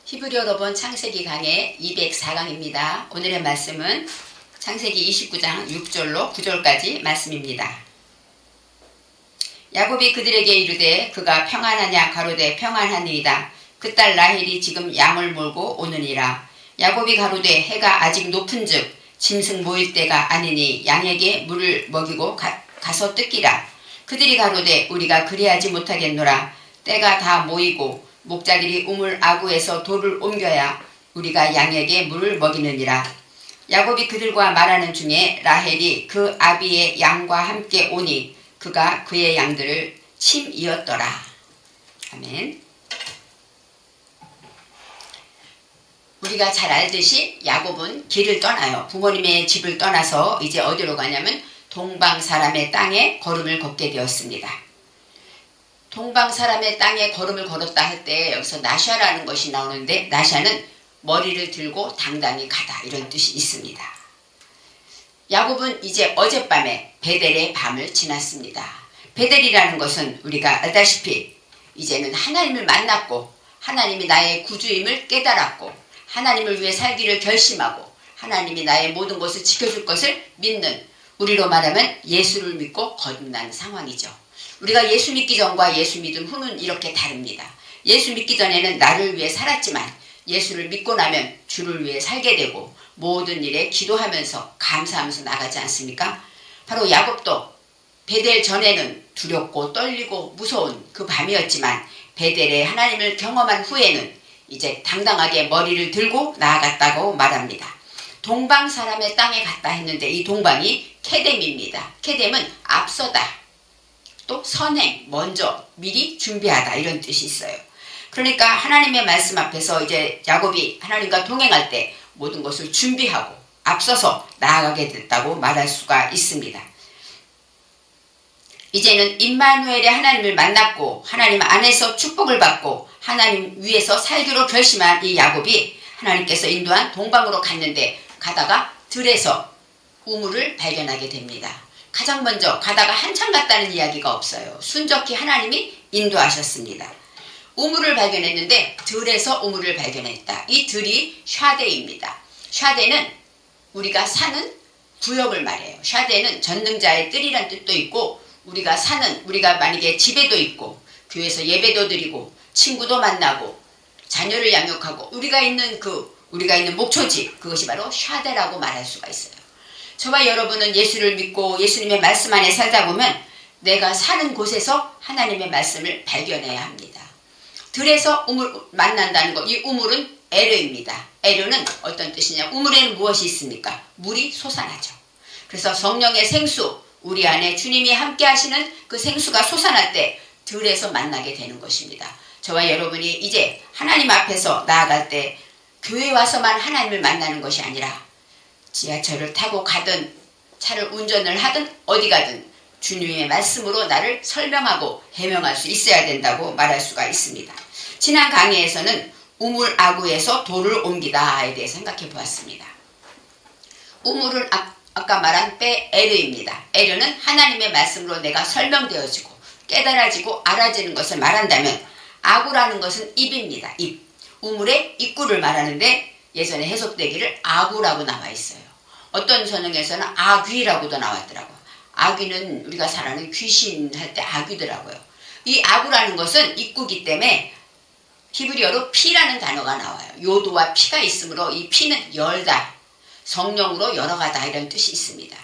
히브리어로 본 창세기 강의 204강입니다. 오늘의 말씀은 창세기 29장 6절로 9절까지 말씀입니다. 야곱이 그들에게 이르되 그가 평안하냐 가로되 평안하니이다. 그 딸 라헬이 지금 양을 몰고 오느니라. 야곱이 가로되 해가 아직 높은즉 짐승 모일 때가 아니니 양에게 물을 먹이고 가서 뜯기라. 그들이 가로되 우리가 그리하지 못하겠노라. 때가 다 모이고 목자들이 우물 아구에서 돌을 옮겨야 우리가 양에게 물을 먹이느니라. 야곱이 그들과 말하는 중에 라헬이 그 아비의 양과 함께 오니 그가 그의 양들을 침이었더라. 아멘. 우리가 잘 알듯이 야곱은 길을 떠나요. 부모님의 집을 떠나서 이제 어디로 가냐면 동방 사람의 땅에 걸음을 걷게 되었습니다. 동방 사람의 땅에 걸음을 걸었다 할 때 여기서 나샤라는 것이 나오는데 나샤는 머리를 들고 당당히 가다 이런 뜻이 있습니다. 야곱은 이제 어젯밤에 베델의 밤을 지났습니다. 베델이라는 것은 우리가 알다시피 이제는 하나님을 만났고 하나님이 나의 구주임을 깨달았고 하나님을 위해 살기를 결심하고 하나님이 나의 모든 것을 지켜줄 것을 믿는, 우리로 말하면 예수를 믿고 거듭난 상황이죠. 우리가 예수 믿기 전과 예수 믿은 후는 이렇게 다릅니다. 예수 믿기 전에는 나를 위해 살았지만 예수를 믿고 나면 주를 위해 살게 되고 모든 일에 기도하면서 감사하면서 나가지 않습니까? 바로 야곱도 베델 전에는 두렵고 떨리고 무서운 그 밤이었지만 베델에 하나님을 경험한 후에는 이제 당당하게 머리를 들고 나아갔다고 말합니다. 동방 사람의 땅에 갔다 했는데 이 동방이 케뎀입니다. 케뎀은 앞서다, 또 선행, 먼저, 미리 준비하다 이런 뜻이 있어요. 그러니까 하나님의 말씀 앞에서 이제 야곱이 하나님과 동행할 때 모든 것을 준비하고 앞서서 나아가게 됐다고 말할 수가 있습니다. 이제는 임마누엘의 하나님을 만났고 하나님 안에서 축복을 받고 하나님 위에서 살기로 결심한 이 야곱이 하나님께서 인도한 동방으로 갔는데 가다가 들에서 우물을 발견하게 됩니다. 가장 먼저 가다가 한참 갔다는 이야기가 없어요. 순적히 하나님이 인도하셨습니다. 우물을 발견했는데 들에서 우물을 발견했다. 이 들이 샤데입니다. 샤데는 우리가 사는 구역을 말해요. 샤데는 전능자의 뜰이란 뜻도 있고 우리가 만약에 집에도 있고 교회에서 예배도 드리고 친구도 만나고 자녀를 양육하고 우리가 있는 목초지, 그것이 바로 샤데라고 말할 수가 있어요. 저와 여러분은 예수를 믿고 예수님의 말씀 안에 살다 보면 내가 사는 곳에서 하나님의 말씀을 발견해야 합니다. 들에서 우물 만난다는 것, 이 우물은 에르입니다. 에르는 어떤 뜻이냐? 우물에는 무엇이 있습니까? 물이 솟아나죠. 그래서 성령의 생수, 우리 안에 주님이 함께 하시는 그 생수가 솟아날 때 들에서 만나게 되는 것입니다. 저와 여러분이 이제 하나님 앞에서 나아갈 때 교회 와서만 하나님을 만나는 것이 아니라 지하철을 타고 가든 차를 운전을 하든 어디 가든 주님의 말씀으로 나를 설명하고 해명할 수 있어야 된다고 말할 수가 있습니다. 지난 강의에서는 우물 아구에서 돌을 옮기다에 대해 생각해 보았습니다. 우물은 아까 말한 에르입니다. 에르는 하나님의 말씀으로 내가 설명되어지고 깨달아지고 알아지는 것을 말한다면 아구라는 것은 입입니다. 입. 우물의 입구를 말하는데 예전에 해석되기를 아구라고 나와 있어요. 어떤 선영에서는 아귀라고도 나왔더라고요. 아귀는 우리가 잘 아는 귀신 할 때 아귀더라고요. 이 아구라는 것은 입구기 때문에 히브리어로 피라는 단어가 나와요. 요도와 피가 있으므로 이 피는 열다, 성령으로 열어가다 이런 뜻이 있습니다.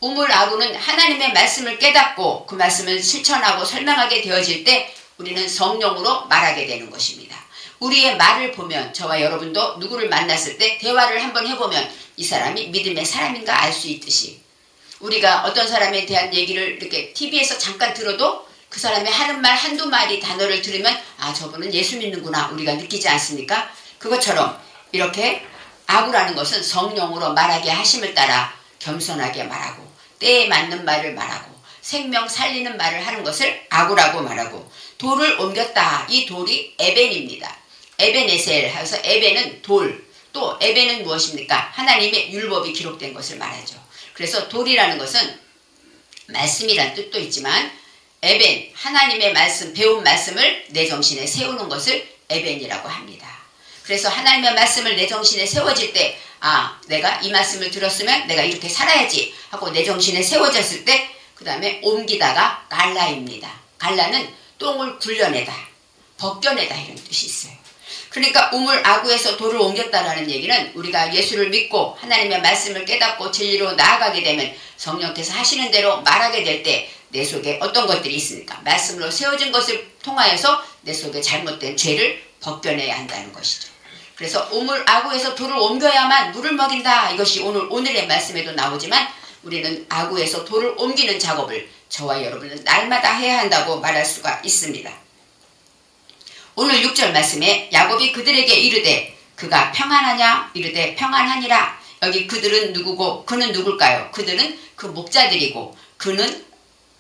우물 아구는 하나님의 말씀을 깨닫고 그 말씀을 실천하고 설명하게 되어질 때 우리는 성령으로 말하게 되는 것입니다. 우리의 말을 보면 저와 여러분도 누구를 만났을 때 대화를 한번 해보면 이 사람이 믿음의 사람인가 알 수 있듯이 우리가 어떤 사람에 대한 얘기를 이렇게 TV에서 잠깐 들어도 그 사람이 하는 말 한두 마디 단어를 들으면 아, 저분은 예수 믿는구나 우리가 느끼지 않습니까? 그것처럼 이렇게 아구라는 것은 성령으로 말하게 하심을 따라 겸손하게 말하고 때에 맞는 말을 말하고 생명 살리는 말을 하는 것을 아구라고 말하고 돌을 옮겼다. 이 돌이 에벤입니다. 에벤에셀 해서 에벤은 돌, 또 에벤은 무엇입니까? 하나님의 율법이 기록된 것을 말하죠. 그래서 돌이라는 것은 말씀이란 뜻도 있지만 에벤, 하나님의 말씀, 배운 말씀을 내 정신에 세우는 것을 에벤이라고 합니다. 그래서 하나님의 말씀을 내 정신에 세워질 때 내가 이 말씀을 들었으면 내가 이렇게 살아야지 하고 내 정신에 세워졌을 때 그 다음에 옮기다가 갈라입니다. 갈라는 똥을 굴려내다, 벗겨내다 이런 뜻이 있어요. 그러니까 우물 아구에서 돌을 옮겼다라는 얘기는 우리가 예수를 믿고 하나님의 말씀을 깨닫고 진리로 나아가게 되면 성령께서 하시는 대로 말하게 될 때 내 속에 어떤 것들이 있습니까? 말씀으로 세워진 것을 통하여서 내 속에 잘못된 죄를 벗겨내야 한다는 것이죠. 그래서 우물 아구에서 돌을 옮겨야만 물을 먹인다. 이것이 오늘의 말씀에도 나오지만 우리는 아구에서 돌을 옮기는 작업을 저와 여러분은 날마다 해야 한다고 말할 수가 있습니다. 오늘 6절 말씀에 야곱이 그들에게 이르되 그가 평안하냐? 이르되 평안하니라. 여기 그들은 누구고 그는 누굴까요? 그들은 그 목자들이고 그는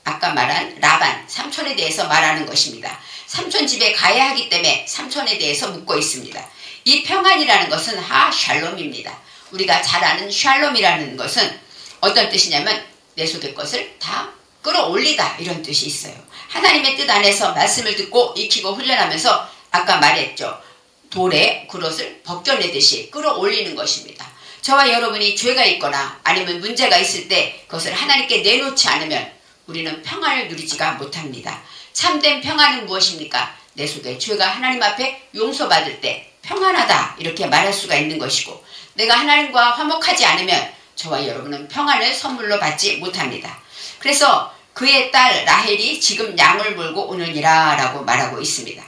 아까 말한 라반 삼촌에 대해서 말하는 것입니다. 삼촌 집에 가야 하기 때문에 삼촌에 대해서 묻고 있습니다. 이 평안이라는 것은 샬롬입니다. 우리가 잘 아는 샬롬이라는 것은 어떤 뜻이냐면 내 속의 것을 다 끌어올리다 이런 뜻이 있어요. 하나님의 뜻 안에서 말씀을 듣고 익히고 훈련하면서 아까 말했죠. 돌에 그릇을 벗겨내듯이 끌어올리는 것입니다. 저와 여러분이 죄가 있거나 아니면 문제가 있을 때 그것을 하나님께 내놓지 않으면 우리는 평안을 누리지가 못합니다. 참된 평안은 무엇입니까? 내 속에 죄가 하나님 앞에 용서받을 때 평안하다 이렇게 말할 수가 있는 것이고 내가 하나님과 화목하지 않으면 저와 여러분은 평안을 선물로 받지 못합니다. 그래서 그의 딸 라헬이 지금 양을 몰고 오느니라 라고 말하고 있습니다.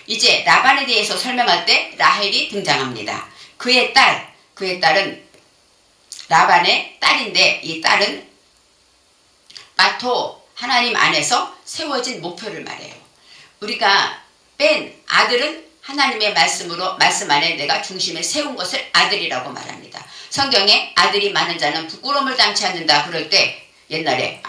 이제 라반에 대해서 설명할 때 라헬이 등장합니다. 그의 딸은 라반의 딸인데 이 딸은 마토 하나님 안에서 세워진 목표를 말해요. 우리가 뺀 아들은 하나님의 말씀 안에 내가 중심에 세운 것을 아들이라고 말합니다. 성경에 아들이 많은 자는 부끄러움을 당치 않는다 그럴 때 옛날에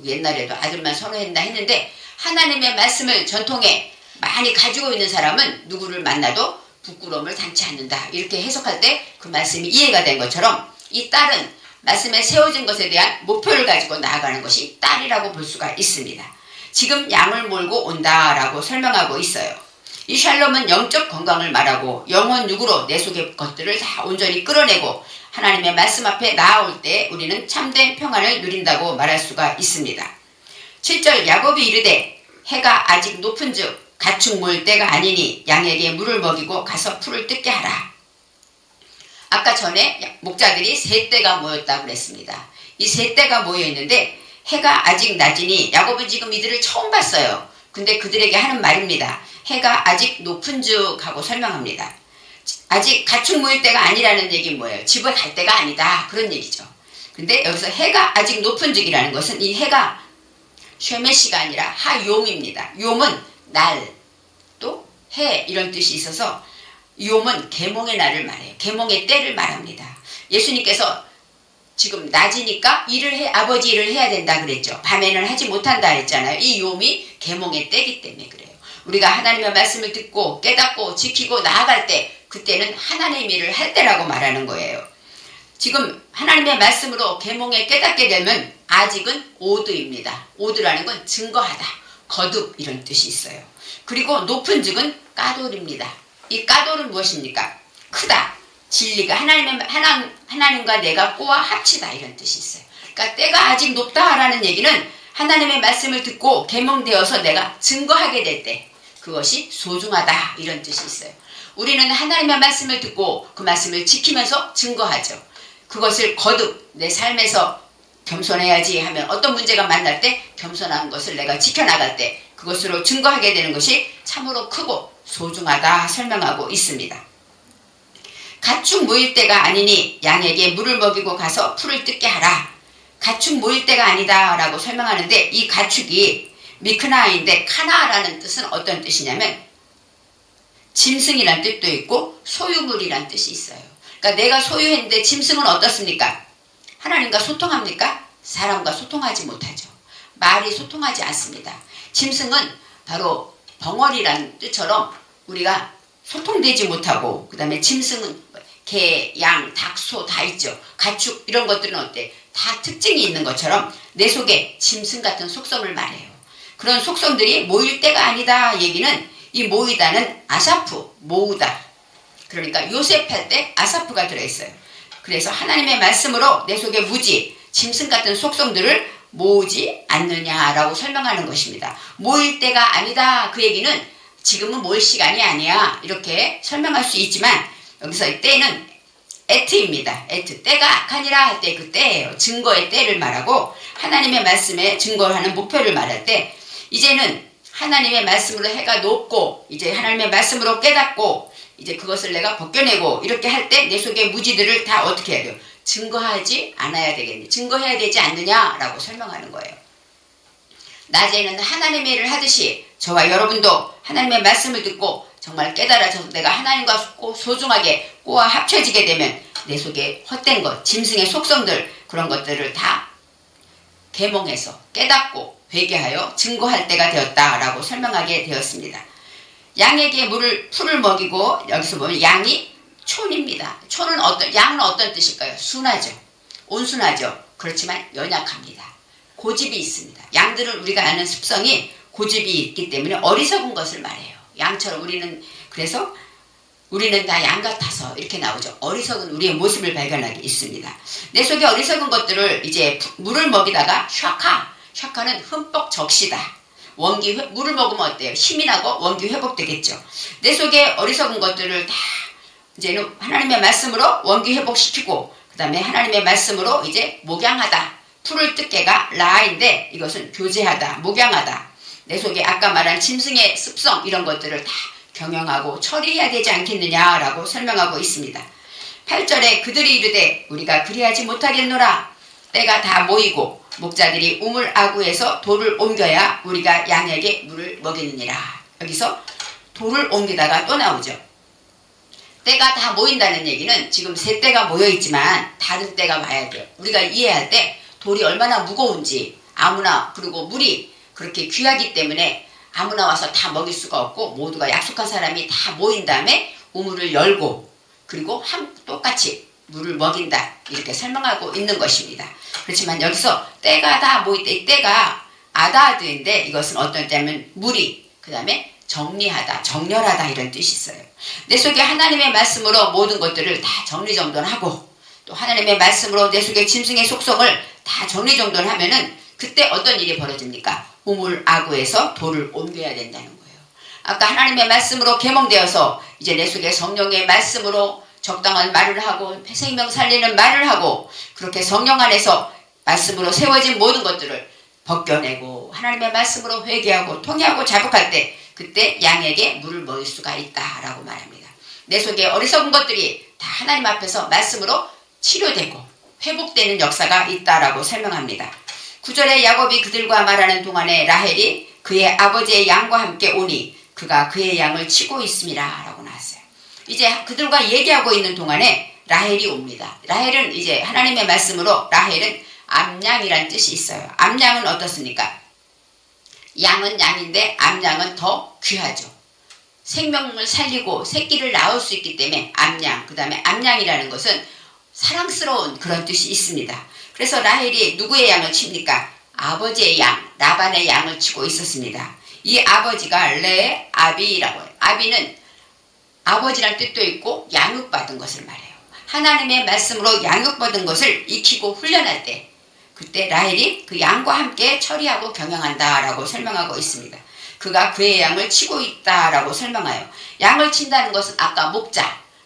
옛날에도 아들만 선호했나 했는데 하나님의 말씀을 전통에 많이 가지고 있는 사람은 누구를 만나도 부끄러움을 당치 않는다 이렇게 해석할 때 그 말씀이 이해가 된 것처럼 이 딸은 말씀에 세워진 것에 대한 목표를 가지고 나아가는 것이 딸이라고 볼 수가 있습니다. 지금 양을 몰고 온다라고 설명하고 있어요. 이 샬롬은 영적 건강을 말하고 영혼 육으로 내 속의 것들을 다 온전히 끌어내고 하나님의 말씀 앞에 나아올 때 우리는 참된 평안을 누린다고 말할 수가 있습니다. 7절 야곱이 이르되 해가 아직 높은즉 가축 모을 때가 아니니 양에게 물을 먹이고 가서 풀을 뜯게 하라. 아까 전에 목자들이 세 떼가 모였다고 그랬습니다. 이 세 떼가 모여 있는데 해가 아직 낮으니 야곱은 지금 이들을 처음 봤어요. 근데 그들에게 하는 말입니다. 해가 아직 높은즉 하고 설명합니다. 아직 가축 모일 때가 아니라는 얘기는 뭐예요? 집을 갈 때가 아니다 그런 얘기죠. 근데 여기서 해가 아직 높은즉이라는 것은 이 해가 쉐메시가 아니라 하용입니다. 용은 날 또 해 이런 뜻이 있어서 용은 계몽의 날을 말해요. 계몽의 때를 말합니다. 예수님께서 지금 낮이니까 아버지 일을 해야 된다 그랬죠. 밤에는 하지 못한다 했잖아요. 이 용이 계몽의 때이기 때문에 그래요. 우리가 하나님의 말씀을 듣고 깨닫고 지키고 나아갈 때 그때는 하나님의 일을 할 때라고 말하는 거예요. 지금 하나님의 말씀으로 계몽에 깨닫게 되면 아직은 오드입니다. 오드라는 건 증거하다, 거듭 이런 뜻이 있어요. 그리고 높은즉은 까돌입니다. 이 까돌은 무엇입니까? 크다. 진리가 하나님과 내가 꼬아 합치다 이런 뜻이 있어요. 그러니까 때가 아직 높다라는 얘기는 하나님의 말씀을 듣고 계몽되어서 내가 증거하게 될 때 그것이 소중하다 이런 뜻이 있어요. 우리는 하나님의 말씀을 듣고 그 말씀을 지키면서 증거하죠. 그것을 거듭 내 삶에서 겸손해야지 하면 어떤 문제가 만날 때 겸손한 것을 내가 지켜나갈 때 그것으로 증거하게 되는 것이 참으로 크고 소중하다 설명하고 있습니다. 가축 모일 때가 아니니 양에게 물을 먹이고 가서 풀을 뜯게 하라. 가축 모일 때가 아니다 라고 설명하는데 이 가축이 미크나인데 카나라는 뜻은 어떤 뜻이냐면 짐승이란 뜻도 있고 소유물이란 뜻이 있어요. 그러니까 내가 소유했는데 짐승은 어떻습니까? 하나님과 소통합니까? 사람과 소통하지 못하죠. 말이 소통하지 않습니다. 짐승은 바로 벙어리란 뜻처럼 우리가 소통되지 못하고 그 다음에 짐승은 개, 양, 닭, 소 다 있죠. 가축 이런 것들은 어때? 다 특징이 있는 것처럼 내 속에 짐승 같은 속성을 말해요. 그런 속성들이 모일 때가 아니다 얘기는 이 모이다는 아샤프, 모으다 그러니까 요셉 할 때 아사프가 들어있어요. 그래서 하나님의 말씀으로 내 속에 무지, 짐승 같은 속성들을 모으지 않느냐라고 설명하는 것입니다. 모일 때가 아니다. 그 얘기는 지금은 모일 시간이 아니야. 이렇게 설명할 수 있지만 여기서 이 때는 에트입니다. 에트. 때가 악하니라 할 때 그 때예요. 증거의 때를 말하고 하나님의 말씀에 증거하는 목표를 말할 때 이제는 하나님의 말씀으로 해가 높고 이제 하나님의 말씀으로 깨닫고 이제 그것을 내가 벗겨내고 이렇게 할 때 내 속의 무지들을 다 어떻게 해야 돼요? 증거하지 않아야 되겠네. 증거해야 되지 않느냐라고 설명하는 거예요. 낮에는 하나님의 일을 하듯이 저와 여러분도 하나님의 말씀을 듣고 정말 깨달아서 내가 하나님과 소중하게 꼬아 합쳐지게 되면 내 속에 헛된 것, 짐승의 속성들 그런 것들을 다 계몽해서 깨닫고 회개하여 증거할 때가 되었다라고 설명하게 되었습니다. 양에게 풀을 먹이고 여기서 보면 양이 촌입니다. 양은 어떤 뜻일까요? 순하죠. 온순하죠. 그렇지만 연약합니다. 고집이 있습니다. 양들은 우리가 아는 습성이 고집이 있기 때문에 어리석은 것을 말해요. 양처럼 그래서 우리는 다 양 같아서 이렇게 나오죠. 어리석은 우리의 모습을 발견하게 있습니다. 내 속에 어리석은 것들을 이제 물을 먹이다가 샤카는 흠뻑 적시다. 물을 먹으면 어때요? 힘이 나고 원기 회복되겠죠. 내 속에 어리석은 것들을 다 이제는 하나님의 말씀으로 원기 회복시키고 그 다음에 하나님의 말씀으로 이제 목양하다. 풀을 뜯게가 라인데 이것은 교제하다, 목양하다. 내 속에 아까 말한 짐승의 습성 이런 것들을 다 경영하고 처리해야 되지 않겠느냐라고 설명하고 있습니다. 8절에 그들이 이르되 우리가 그리하지 못하겠노라. 때가 다 모이고 목자들이 우물 아구에서 돌을 옮겨야 우리가 양에게 물을 먹이느니라. 여기서 돌을 옮기다가 또 나오죠. 때가 다 모인다는 얘기는 지금 세 때가 모여있지만 다른 때가 와야 돼요. 우리가 이해할 때 돌이 얼마나 무거운지 아무나 그리고 물이 그렇게 귀하기 때문에 아무나 와서 다 먹일 수가 없고 모두가 약속한 사람이 다 모인 다음에 우물을 열고 그리고 똑같이 물을 먹인다 이렇게 설명하고 있는 것입니다. 그렇지만 여기서 때가 다 모일 때 이 때가 아다드인데 이것은 어떤 때면 무리 그 다음에 정리하다 정렬하다 이런 뜻이 있어요. 내 속에 하나님의 말씀으로 모든 것들을 다 정리정돈하고 또 하나님의 말씀으로 내 속에 짐승의 속성을 다 정리정돈하면은 그때 어떤 일이 벌어집니까? 우물 아구에서 돌을 옮겨야 된다는 거예요. 아까 하나님의 말씀으로 계몽되어서 이제 내 속에 성령의 말씀으로 적당한 말을 하고 생명 살리는 말을 하고 그렇게 성령 안에서 말씀으로 세워진 모든 것들을 벗겨내고 하나님의 말씀으로 회개하고 통회하고 자복할 때 그때 양에게 물을 먹일 수가 있다라고 말합니다. 내 속에 어리석은 것들이 다 하나님 앞에서 말씀으로 치료되고 회복되는 역사가 있다라고 설명합니다. 9절에 야곱이 그들과 말하는 동안에 라헬이 그의 아버지의 양과 함께 오니 그가 그의 양을 치고 있음이라 라고 나왔어요. 이제 그들과 얘기하고 있는 동안에 라헬이 옵니다. 라헬은 이제 하나님의 말씀으로 라헬은 암양이란 뜻이 있어요. 암양은 어떻습니까? 양은 양인데 암양은 더 귀하죠. 생명을 살리고 새끼를 낳을 수 있기 때문에 암양, 그 다음에 암양이라는 것은 사랑스러운 그런 뜻이 있습니다. 그래서 라헬이 누구의 양을 칩니까? 아버지의 양, 라반의 양을 치고 있었습니다. 이 아버지가 레아비라고 해요. 아비는 아버지란 뜻도 있고 양육받은 것을 말해요. 하나님의 말씀으로 양육받은 것을 익히고 훈련할 때 그때 라헬이 그 양과 함께 처리하고 경영한다라고 설명하고 있습니다. 그가 그의 양을 치고 있다라고 설명하여 양을 친다는 것은 아까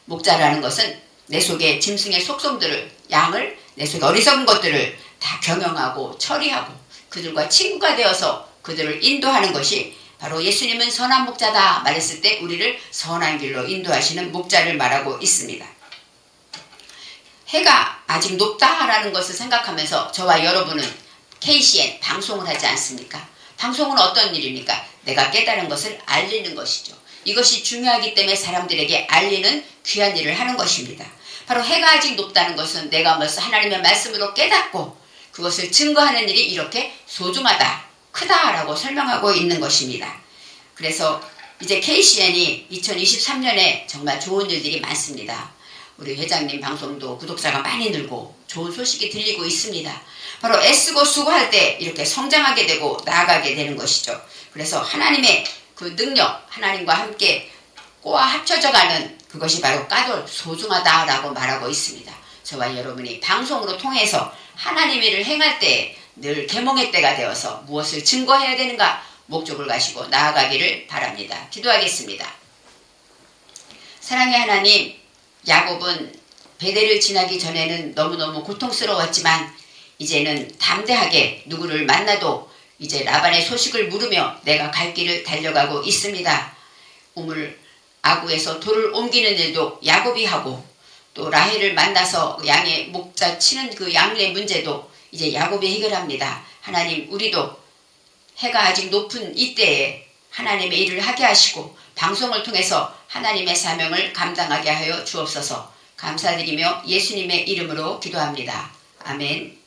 목자라는 것은 내 속에 짐승의 속성들을 양을 내 속에 어리석은 것들을 다 경영하고 처리하고 그들과 친구가 되어서 그들을 인도하는 것이 바로 예수님은 선한 목자다 말했을 때 우리를 선한 길로 인도하시는 목자를 말하고 있습니다. 해가 아직 높다라는 것을 생각하면서 저와 여러분은 KCN 방송을 하지 않습니까? 방송은 어떤 일입니까? 내가 깨달은 것을 알리는 것이죠. 이것이 중요하기 때문에 사람들에게 알리는 귀한 일을 하는 것입니다. 바로 해가 아직 높다는 것은 내가 벌써 하나님의 말씀으로 깨닫고 그것을 증거하는 일이 이렇게 소중하다, 크다라고 설명하고 있는 것입니다. 그래서 이제 KCN이 2023년에 정말 좋은 일들이 많습니다. 우리 회장님 방송도 구독자가 많이 늘고 좋은 소식이 들리고 있습니다. 바로 애쓰고 수고할 때 이렇게 성장하게 되고 나아가게 되는 것이죠. 그래서 하나님의 그 능력, 하나님과 함께 꼬아 합쳐져 가는 그것이 바로 까닭 소중하다라고 말하고 있습니다. 저와 여러분이 방송으로 통해서 하나님의 일을 행할 때 늘 계몽의 때가 되어서 무엇을 증거해야 되는가 목적을 가지고 나아가기를 바랍니다. 기도하겠습니다. 사랑의 하나님, 야곱은 베델을 지나기 전에는 너무너무 고통스러웠지만 이제는 담대하게 누구를 만나도 이제 라반의 소식을 물으며 내가 갈 길을 달려가고 있습니다. 우물 아구에서 돌을 옮기는 일도 야곱이 하고 또 라헬을 만나서 양의 목자 치는 그 양의 문제도 이제 야곱이 해결합니다. 하나님, 우리도 해가 아직 높은 이때에 하나님의 일을 하게 하시고 방송을 통해서 하나님의 사명을 감당하게 하여 주옵소서. 감사드리며 예수님의 이름으로 기도합니다. 아멘.